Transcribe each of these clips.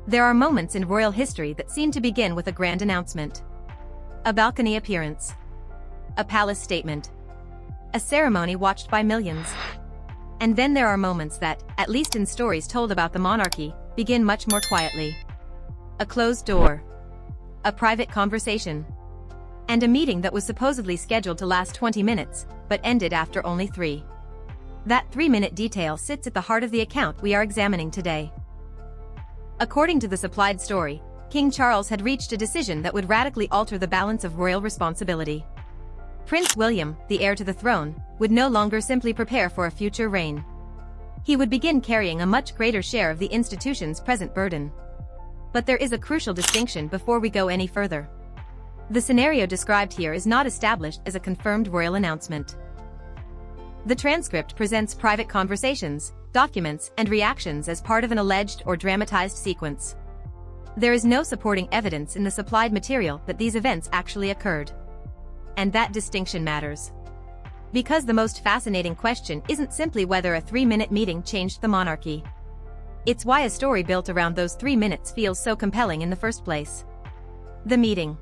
There are moments in royal history that seem to begin with a grand announcement. A balcony appearance. A palace statement. A ceremony watched by millions. And then there are moments that, at least in stories told about the monarchy, begin much more quietly. A closed door. A private conversation. And a meeting that was supposedly scheduled to last 20 minutes, but ended after only 3. That 3-minute detail sits at the heart of the account we are examining today. According to the supplied story, King Charles had reached a decision that would radically alter the balance of royal responsibility. Prince William, the heir to the throne, would no longer simply prepare for a future reign. He would begin carrying a much greater share of the institution's present burden. But there is a crucial distinction before we go any further. The scenario described here is not established as a confirmed royal announcement. The transcript presents private conversations, documents, and reactions as part of an alleged or dramatized sequence. There is no supporting evidence in the supplied material that these events actually occurred. And that distinction matters. Because the most fascinating question isn't simply whether a 3-minute meeting changed the monarchy. It's why a story built around those 3 minutes feels so compelling in the first place. The meeting.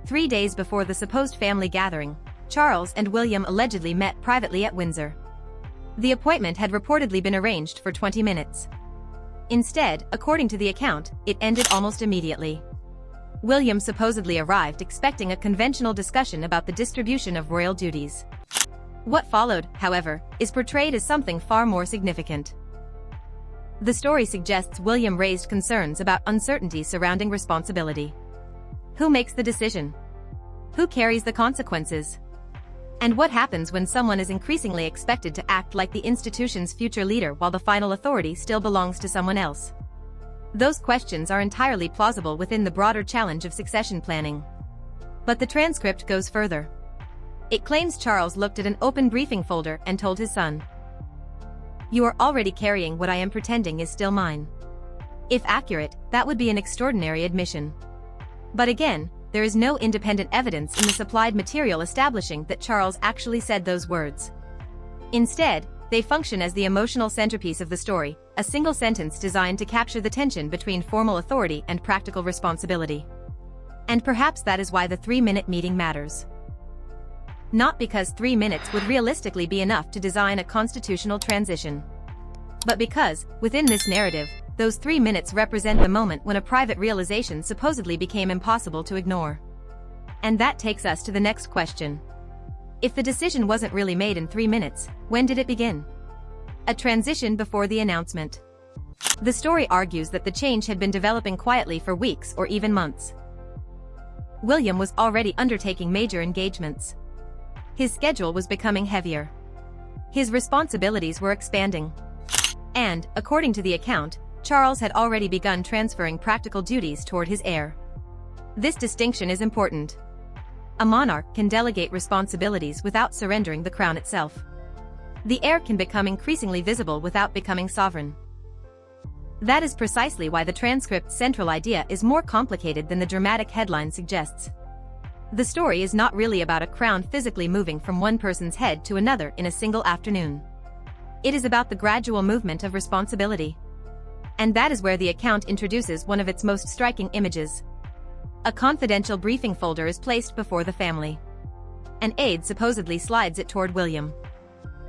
3 days before the supposed family gathering, Charles and William allegedly met privately at Windsor. The appointment had reportedly been arranged for 20 minutes. Instead, according to the account, it ended almost immediately. William supposedly arrived expecting a conventional discussion about the distribution of royal duties. What followed, however, is portrayed as something far more significant. The story suggests William raised concerns about uncertainty surrounding responsibility. Who makes the decision? Who carries the consequences? And what happens when someone is increasingly expected to act like the institution's future leader while the final authority still belongs to someone else? Those questions are entirely plausible within the broader challenge of succession planning. But the transcript goes further. It claims Charles looked at an open briefing folder and told his son, "You are already carrying what I am pretending is still mine." If accurate, that would be an extraordinary admission. But again, there is no independent evidence in the supplied material establishing that Charles actually said those words. Instead, they function as the emotional centerpiece of the story, a single sentence designed to capture the tension between formal authority and practical responsibility. And perhaps that is why the 3-minute meeting matters. Not because 3 minutes would realistically be enough to design a constitutional transition. But because, within this narrative, those 3 minutes represent the moment when a private realization supposedly became impossible to ignore. And that takes us to the next question. If the decision wasn't really made in 3 minutes, when did it begin? A transition before the announcement. The story argues that the change had been developing quietly for weeks or even months. William was already undertaking major engagements. His schedule was becoming heavier. His responsibilities were expanding. And, according to the account, Charles had already begun transferring practical duties toward his heir. This distinction is important. A monarch can delegate responsibilities without surrendering the crown itself. The heir can become increasingly visible without becoming sovereign. That is precisely why the transcript's central idea is more complicated than the dramatic headline suggests. The story is not really about a crown physically moving from one person's head to another in a single afternoon. It is about the gradual movement of responsibility. And that is where the account introduces one of its most striking images. A confidential briefing folder is placed before the family. An aide supposedly slides it toward William.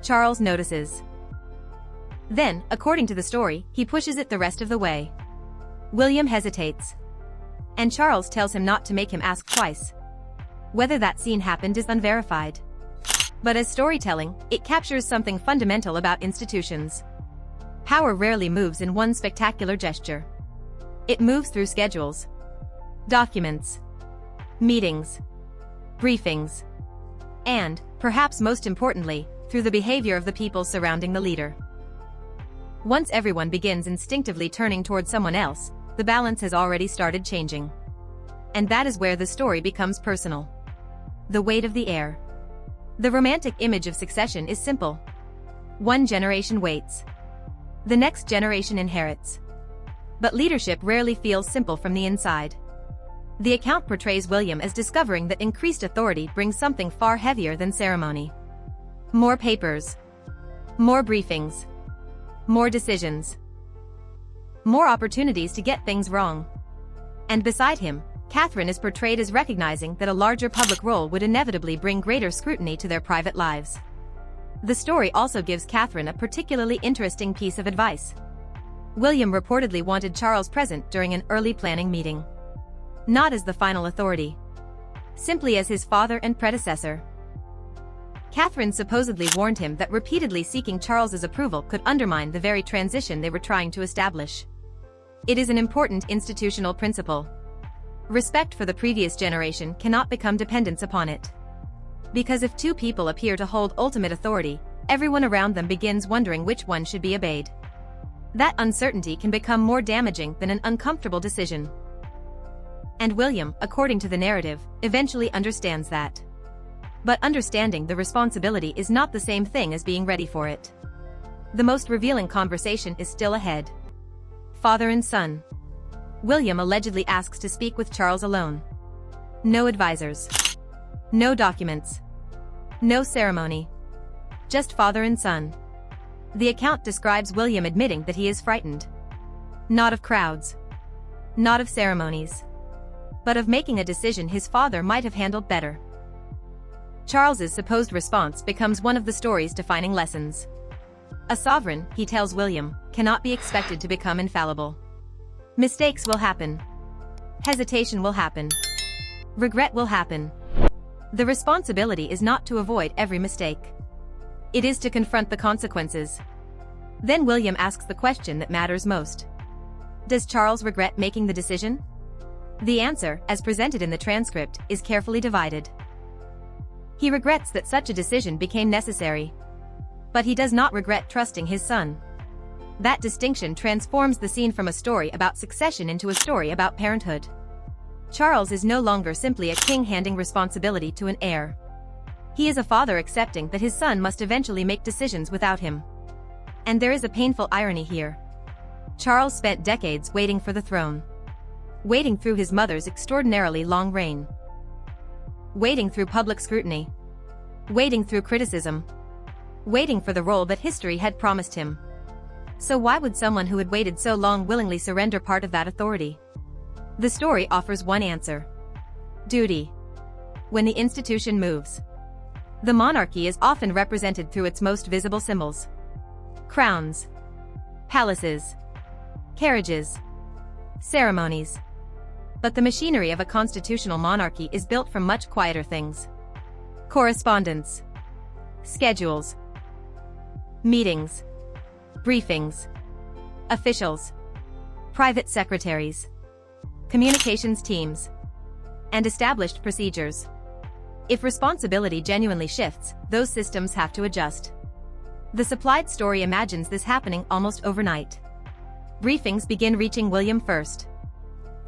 Charles notices. Then, according to the story, he pushes it the rest of the way. William hesitates. And Charles tells him not to make him ask twice. Whether that scene happened is unverified. But as storytelling, it captures something fundamental about institutions. Power rarely moves in one spectacular gesture. It moves through schedules, documents, meetings, briefings, and, perhaps most importantly, through the behavior of the people surrounding the leader. Once everyone begins instinctively turning toward someone else, the balance has already started changing. And that is where the story becomes personal. The weight of the heir. The romantic image of succession is simple. One generation waits. The next generation inherits. But leadership rarely feels simple from the inside. The account portrays William as discovering that increased authority brings something far heavier than ceremony. More papers. More briefings. More decisions. More opportunities to get things wrong. And beside him, Catherine is portrayed as recognizing that a larger public role would inevitably bring greater scrutiny to their private lives. The story also gives Catherine a particularly interesting piece of advice. William reportedly wanted Charles present during an early planning meeting. Not as the final authority. Simply as his father and predecessor. Catherine supposedly warned him that repeatedly seeking Charles's approval could undermine the very transition they were trying to establish. It is an important institutional principle. Respect for the previous generation cannot become dependence upon it. Because if two people appear to hold ultimate authority, everyone around them begins wondering which one should be obeyed. That uncertainty can become more damaging than an uncomfortable decision. And William, according to the narrative, eventually understands that. But understanding the responsibility is not the same thing as being ready for it. The most revealing conversation is still ahead. Father and son. William allegedly asks to speak with Charles alone. No advisors. No documents. No ceremony. Just father and son. The account describes William admitting that he is frightened. Not of crowds. Not of ceremonies. But of making a decision his father might have handled better. Charles's supposed response becomes one of the story's defining lessons. A sovereign, he tells William, cannot be expected to become infallible. Mistakes will happen. Hesitation will happen. Regret will happen. The responsibility is not to avoid every mistake. It is to confront the consequences. Then William asks the question that matters most. Does Charles regret making the decision? The answer, as presented in the transcript, is carefully divided. He regrets that such a decision became necessary. But he does not regret trusting his son. That distinction transforms the scene from a story about succession into a story about parenthood. Charles is no longer simply a king handing responsibility to an heir. He is a father accepting that his son must eventually make decisions without him. And there is a painful irony here. Charles spent decades waiting for the throne. Waiting through his mother's extraordinarily long reign. Waiting through public scrutiny. Waiting through criticism. Waiting for the role that history had promised him. So why would someone who had waited so long willingly surrender part of that authority? The story offers one answer. Duty. When the institution moves. The monarchy is often represented through its most visible symbols. Crowns. Palaces. Carriages. Ceremonies. But the machinery of a constitutional monarchy is built from much quieter things. Correspondence. Schedules. Meetings. Briefings. Officials. Private secretaries. Communications teams. And established procedures. If responsibility genuinely shifts, those systems have to adjust. The supplied story imagines this happening almost overnight. Briefings begin reaching William first.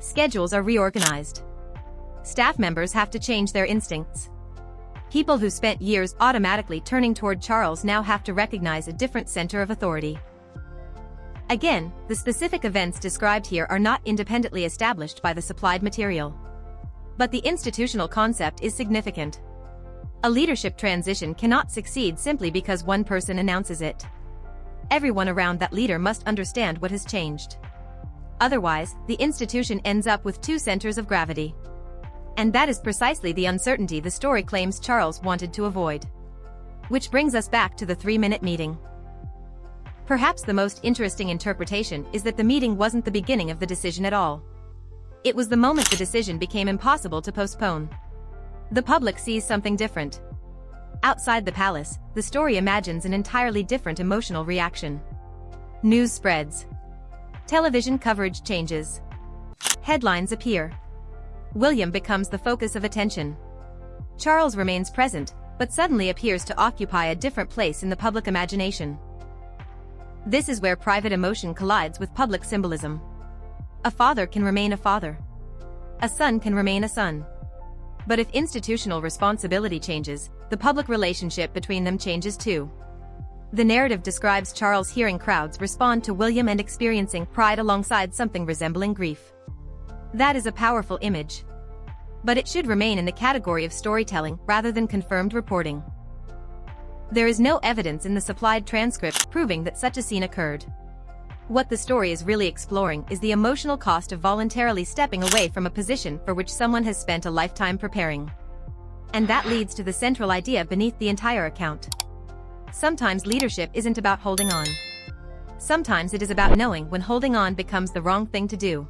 Schedules are reorganized. Staff members have to change their instincts. People who spent years automatically turning toward Charles now have to recognize a different center of authority. Again, the specific events described here are not independently established by the supplied material. But the institutional concept is significant. A leadership transition cannot succeed simply because one person announces it. Everyone around that leader must understand what has changed. Otherwise, the institution ends up with two centers of gravity. And that is precisely the uncertainty the story claims Charles wanted to avoid. Which brings us back to the 3-minute meeting. Perhaps the most interesting interpretation is that the meeting wasn't the beginning of the decision at all. It was the moment the decision became impossible to postpone. The public sees something different. Outside the palace, the story imagines an entirely different emotional reaction. News spreads. Television coverage changes. Headlines appear. William becomes the focus of attention. Charles remains present, but suddenly appears to occupy a different place in the public imagination. This is where private emotion collides with public symbolism. A father can remain a father. A son can remain a son. But if institutional responsibility changes, the public relationship between them changes too. The narrative describes Charles hearing crowds respond to William and experiencing pride alongside something resembling grief. That is a powerful image. But it should remain in the category of storytelling rather than confirmed reporting. There is no evidence in the supplied transcript proving that such a scene occurred. What the story is really exploring is the emotional cost of voluntarily stepping away from a position for which someone has spent a lifetime preparing. And that leads to the central idea beneath the entire account. Sometimes leadership isn't about holding on. Sometimes it is about knowing when holding on becomes the wrong thing to do.